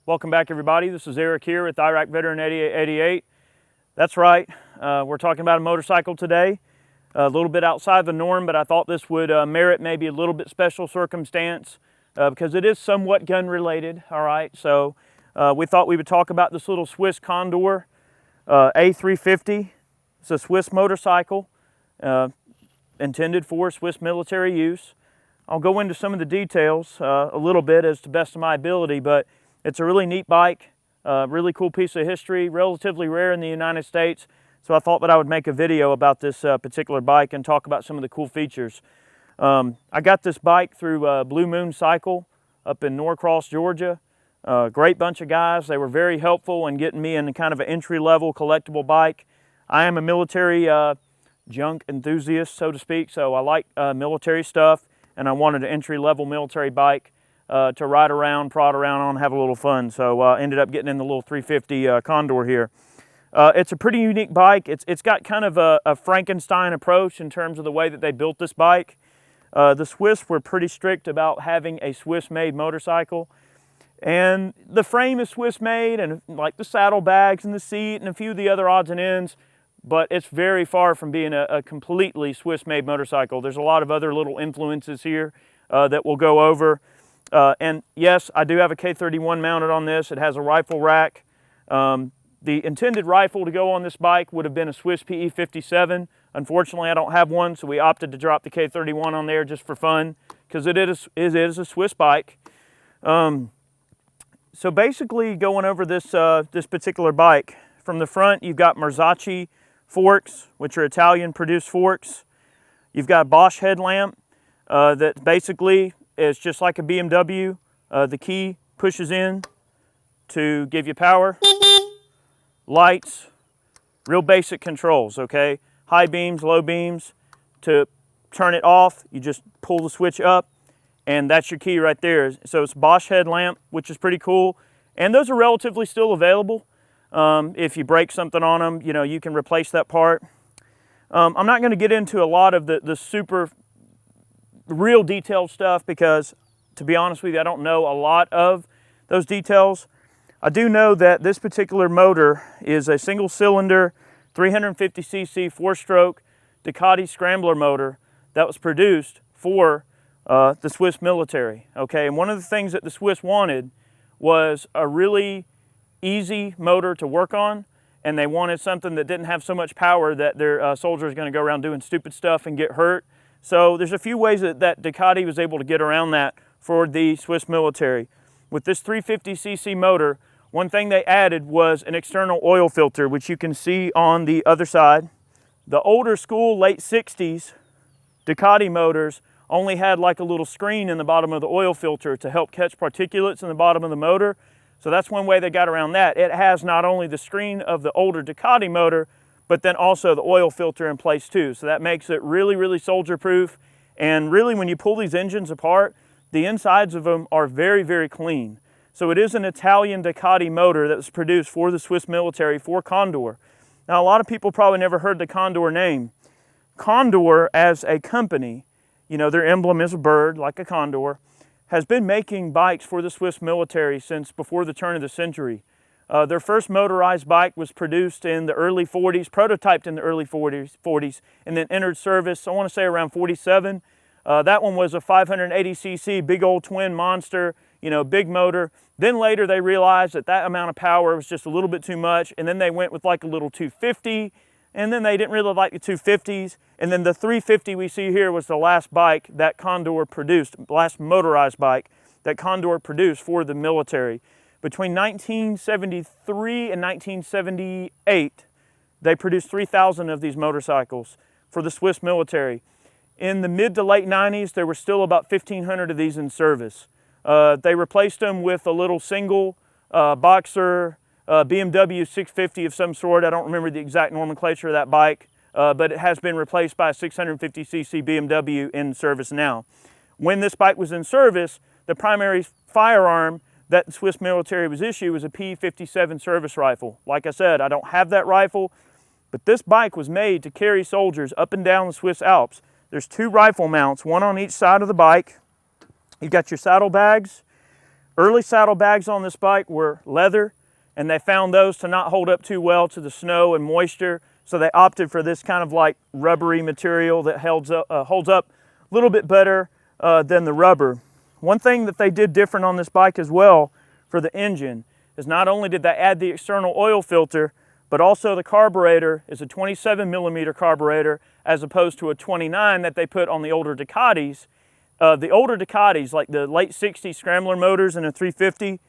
Welcome back, everybody. This is Eric here with Iraq Veteran 8888. That's right, we're talking about a motorcycle today. A little bit outside the norm, but I thought this would merit maybe a little bit special circumstance because it is somewhat gun related, all right? So we thought we would talk about this little Swiss Condor A350. It's a Swiss motorcycle intended for Swiss military use. I'll go into some of the details a little bit as to best of my ability, but it's a really neat bike, really cool piece of history, relatively rare in the United States. So I thought that I would make a video about this particular bike and talk about some of the cool features. I got this bike through Blue Moon Cycle up in Norcross, Georgia. Great bunch of guys. They were very helpful in getting me in kind of an entry-level collectible bike. I am a military junk enthusiast, so to speak, so I like military stuff, and I wanted an entry-level military bike to ride around, prod around on, have a little fun. So ended up getting in the little 350 Condor here. It's a pretty unique bike. It's got kind of a Frankenstein approach in terms of the way that they built this bike. The Swiss were pretty strict about having a Swiss-made motorcycle. And the frame is Swiss-made, and like the saddlebags and the seat and a few of the other odds and ends, but it's very far from being a completely Swiss-made motorcycle. There's a lot of other little influences here that we'll go over. And yes, I do have a K31 mounted on this. It has a rifle rack. The intended rifle to go on this bike would have been a Swiss PE57. Unfortunately, I don't have one, so we opted to drop the K31 on there just for fun because it is a Swiss bike. So basically, going over this this particular bike, from the front, you've got Marzocchi forks, which are Italian-produced forks. You've got a Bosch headlamp that basically is just like a BMW. The key pushes in to give you power. Lights, real basic controls, okay? High beams, low beams. To turn it off, you just pull the switch up, and that's your key right there. So it's Bosch headlamp, which is pretty cool. And those are relatively still available. If you break something on them, you know, you can replace that part. I'm not gonna get into a lot of the super real detailed stuff because, to be honest with you, I don't know a lot of those details. I do know that this particular motor is a single cylinder 350cc 4-stroke Ducati scrambler motor that was produced for the Swiss military, okay? And one of the things that the Swiss wanted was a really easy motor to work on, and they wanted something that didn't have so much power that their soldiers are gonna go around doing stupid stuff and get hurt. So there's a few ways that Ducati was able to get around that for the Swiss military. With this 350cc motor, one thing they added was an external oil filter, which you can see on the other side. The older school, late 60s Ducati motors only had like a little screen in the bottom of the oil filter to help catch particulates in the bottom of the motor. So that's one way they got around that. It has not only the screen of the older Ducati motor, but then also the oil filter in place too. So that makes it really, really soldier proof. And really, when you pull these engines apart, the insides of them are very, very clean. So it is an Italian Ducati motor that was produced for the Swiss military for Condor. Now, a lot of people probably never heard the Condor name. Condor as a company, you know, their emblem is a bird like a condor, has been making bikes for the Swiss military since before the turn of the century. Their first motorized bike was produced in the early 40s, prototyped in the early 40s, and then entered service, I want to say around 47. That one was a 580cc, big old twin monster, you know, big motor. Then later they realized that that amount of power was just a little bit too much, and then they went with like a little 250, and then they didn't really like the 250s, and then the 350 we see here was the last bike that Condor produced, last motorized bike that Condor produced for the military. Between 1973 and 1978, they produced 3,000 of these motorcycles for the Swiss military. In the mid to late 90s, there were still about 1,500 of these in service. They replaced them with a little single boxer BMW 650 of some sort. I don't remember the exact nomenclature of that bike, but it has been replaced by a 650cc BMW in service now. When this bike was in service, the primary firearm that the Swiss military was issued was a P57 service rifle. Like I said, I don't have that rifle, but this bike was made to carry soldiers up and down the Swiss Alps. There's two rifle mounts, one on each side of the bike. You've got your saddlebags, Early saddlebags on this bike were leather, and they found those to not hold up too well to the snow and moisture, so they opted for this kind of like rubbery material that holds up a little bit better than the rubber. One thing that they did different on this bike as well for the engine is not only did they add the external oil filter, but also the carburetor is a 27 millimeter carburetor as opposed to a 29 that they put on the older Ducatis. The older Ducatis, like the late 60s Scrambler motors and a 350,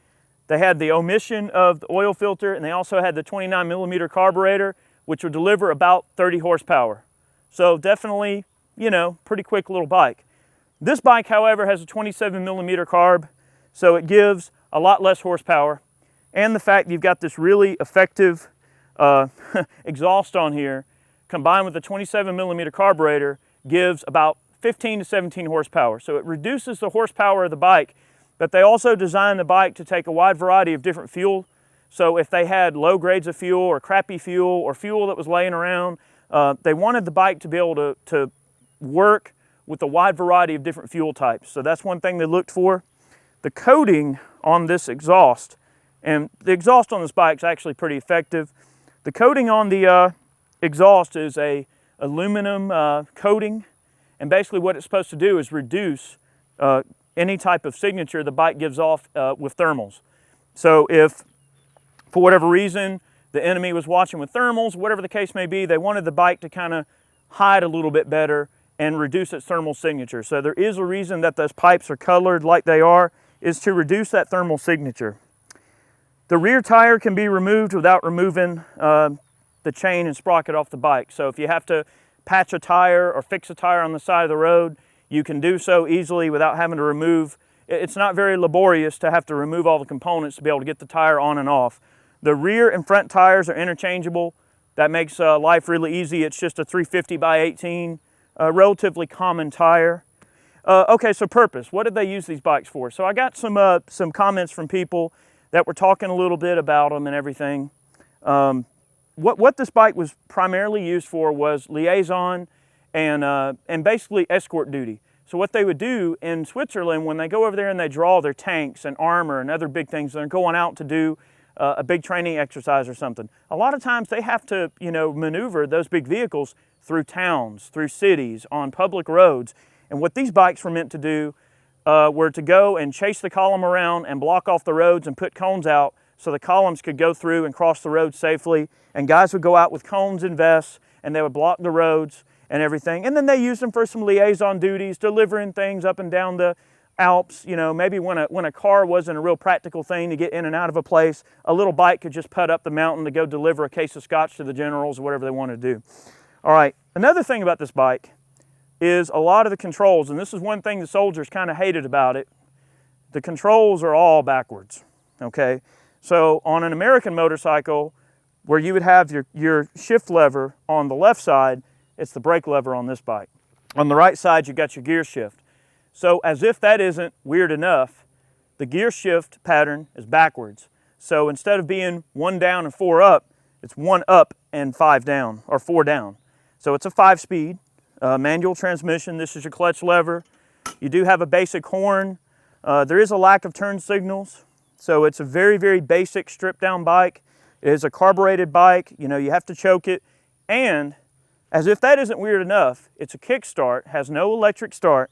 they had the omission of the oil filter, and they also had the 29 millimeter carburetor, which would deliver about 30 horsepower. So definitely, you know, pretty quick little bike. This bike, however, has a 27 millimeter carb, so it gives a lot less horsepower. And the fact you've got this really effective exhaust on here, combined with the 27 millimeter carburetor, gives about 15 to 17 horsepower. So it reduces the horsepower of the bike, but they also designed the bike to take a wide variety of different fuel. So if they had low grades of fuel or crappy fuel or fuel that was laying around, they wanted the bike to be able to work with a wide variety of different fuel types. So that's one thing they looked for. The coating on this exhaust, and the exhaust on this bike is actually pretty effective. The coating on the exhaust is a aluminum coating, and basically what it's supposed to do is reduce any type of signature the bike gives off with thermals. So if, for whatever reason, the enemy was watching with thermals, whatever the case may be, they wanted the bike to kind of hide a little bit better and reduce its thermal signature. So there is a reason that those pipes are colored like they are, is to reduce that thermal signature. The rear tire can be removed without removing the chain and sprocket off the bike. So if you have to patch a tire or fix a tire on the side of the road, you can do so easily without having to remove. It's not very laborious to have to remove all the components to be able to get the tire on and off. The rear and front tires are interchangeable. That makes life really easy. It's just a 350 by 18, relatively common tire. Okay, so purpose. What did they use these bikes for? So I got some comments from people that were talking a little bit about them and everything. What this bike was primarily used for was liaison and basically escort duty. So what they would do in Switzerland when they go over there and they draw their tanks and armor and other big things, they're going out to do a big training exercise or something. A lot of times they have to, you know, maneuver those big vehicles through towns, through cities, on public roads. And what these bikes were meant to do were to go and chase the column around and block off the roads and put cones out so the columns could go through and cross the road safely. And guys would go out with cones and vests, and they would block the roads and everything. And then they used them for some liaison duties, delivering things up and down the Alps. You know, maybe when a car wasn't a real practical thing to get in and out of a place, a little bike could just put up the mountain to go deliver a case of scotch to the generals or whatever they wanted to do. All right, another thing about this bike is a lot of the controls, and this is one thing the soldiers kind of hated about it. The controls are all backwards, okay? So on an American motorcycle, where you would have your shift lever on the left side, it's the brake lever on this bike. On the right side, you've got your gear shift. So as if that isn't weird enough, the gear shift pattern is backwards. So instead of being 1 down and 4 up, it's 1 up and 5 down, or 4 down. So it's a 5-speed manual transmission. This is your clutch lever. You do have a basic horn. There is a lack of turn signals. So it's a very, very basic stripped down bike. It is a carbureted bike. You know, you have to choke it. And as if that isn't weird enough, it's a kickstart, has no electric start.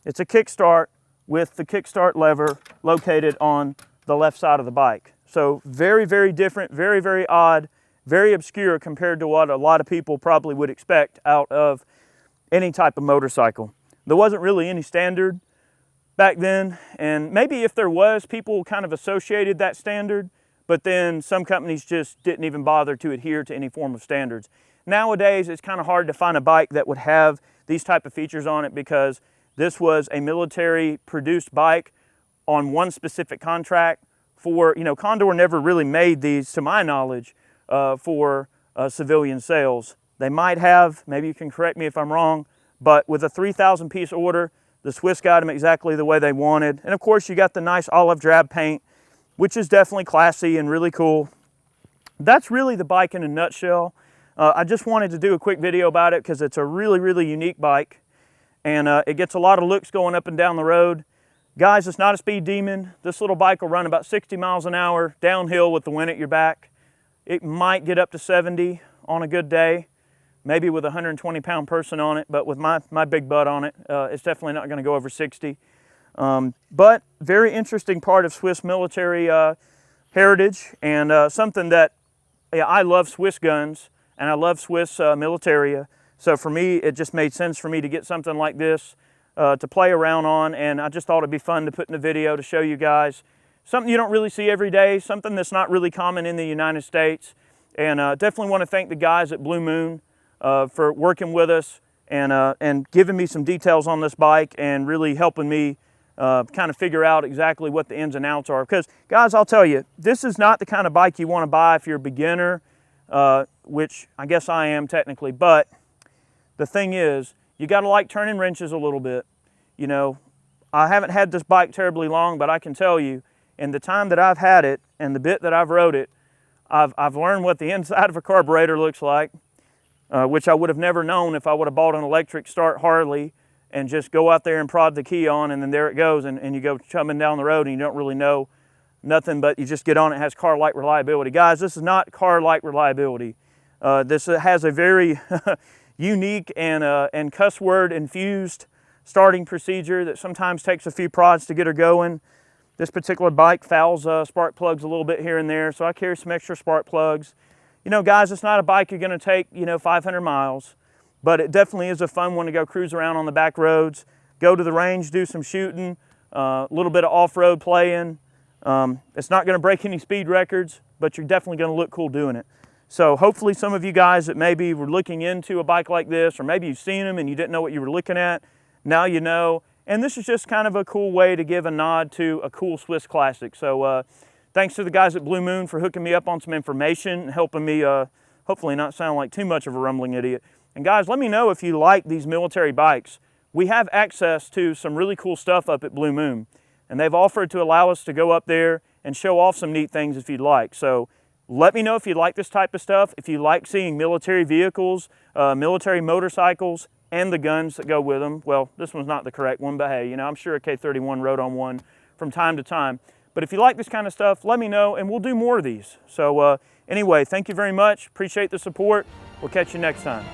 It's a kickstart with the kickstart lever located on the left side of the bike. So very, very different, very, very odd, very obscure compared to what a lot of people probably would expect out of any type of motorcycle. There wasn't really any standard back then, and maybe if there was, people kind of associated that standard, but then some companies just didn't even bother to adhere to any form of standards. Nowadays, it's kind of hard to find a bike that would have these type of features on it because this was a military produced bike on one specific contract for, you know, Condor never really made these, to my knowledge, for civilian sales. They might have, maybe you can correct me if I'm wrong, but with a 3,000 piece order, the Swiss got them exactly the way they wanted. And of course, you got the nice olive drab paint, which is definitely classy and really cool. That's really the bike in a nutshell. I just wanted to do a quick video about it because it's a really, really unique bike. And it gets a lot of looks going up and down the road. Guys, it's not a speed demon. This little bike will run about 60 miles an hour downhill with the wind at your back. It might get up to 70 on a good day, maybe with a 120-pound person on it, but with my big butt on it, it's definitely not going to go over 60. But very interesting part of Swiss military heritage, and something that I love Swiss guns, and I love Swiss militaria. So for me, it just made sense for me to get something like this to play around on, and I just thought it'd be fun to put in a video to show you guys something you don't really see every day, something that's not really common in the United States. And definitely want to thank the guys at Blue Moon for working with us and giving me some details on this bike and really helping me kind of figure out exactly what the ins and outs are. Because guys, I'll tell you, this is not the kind of bike you want to buy if you're a beginner, which I guess I am technically, but the thing is, you got to like turning wrenches a little bit. You know, I haven't had this bike terribly long, but I can tell you, in the time that I've had it and the bit that I've rode it, I've learned what the inside of a carburetor looks like, which I would have never known if I would have bought an electric start Harley and just go out there and prod the key on, and then there it goes, and you go chumming down the road and you don't really know nothing, but you just get on it. It has car-like reliability. Guys, this is not car-like reliability. This has a very unique and cuss word infused starting procedure that sometimes takes a few prods to get her going. This particular bike fouls spark plugs a little bit here and there, so I carry some extra spark plugs. You know, guys, it's not a bike you're going to take, 500 miles, but it definitely is a fun one to go cruise around on the back roads, go to the range, do some shooting, a little bit of off-road playing. It's not going to break any speed records, but you're definitely going to look cool doing it. So hopefully some of you guys that maybe were looking into a bike like this, or maybe you've seen them and you didn't know what you were looking at, now you know. And this is just kind of a cool way to give a nod to a cool Swiss classic. So thanks to the guys at Blue Moon for hooking me up on some information and helping me hopefully not sound like too much of a rumbling idiot. And guys, let me know if you like these military bikes. We have access to some really cool stuff up at Blue Moon, and they've offered to allow us to go up there and show off some neat things if you'd like. So let me know if you like this type of stuff, if you like seeing military vehicles, military motorcycles, and the guns that go with them. Well, this one's not the correct one, but hey, I'm sure a K31 rode on one from time to time. But if you like this kind of stuff, let me know, and we'll do more of these. So anyway, thank you very much. Appreciate the support. We'll catch you next time.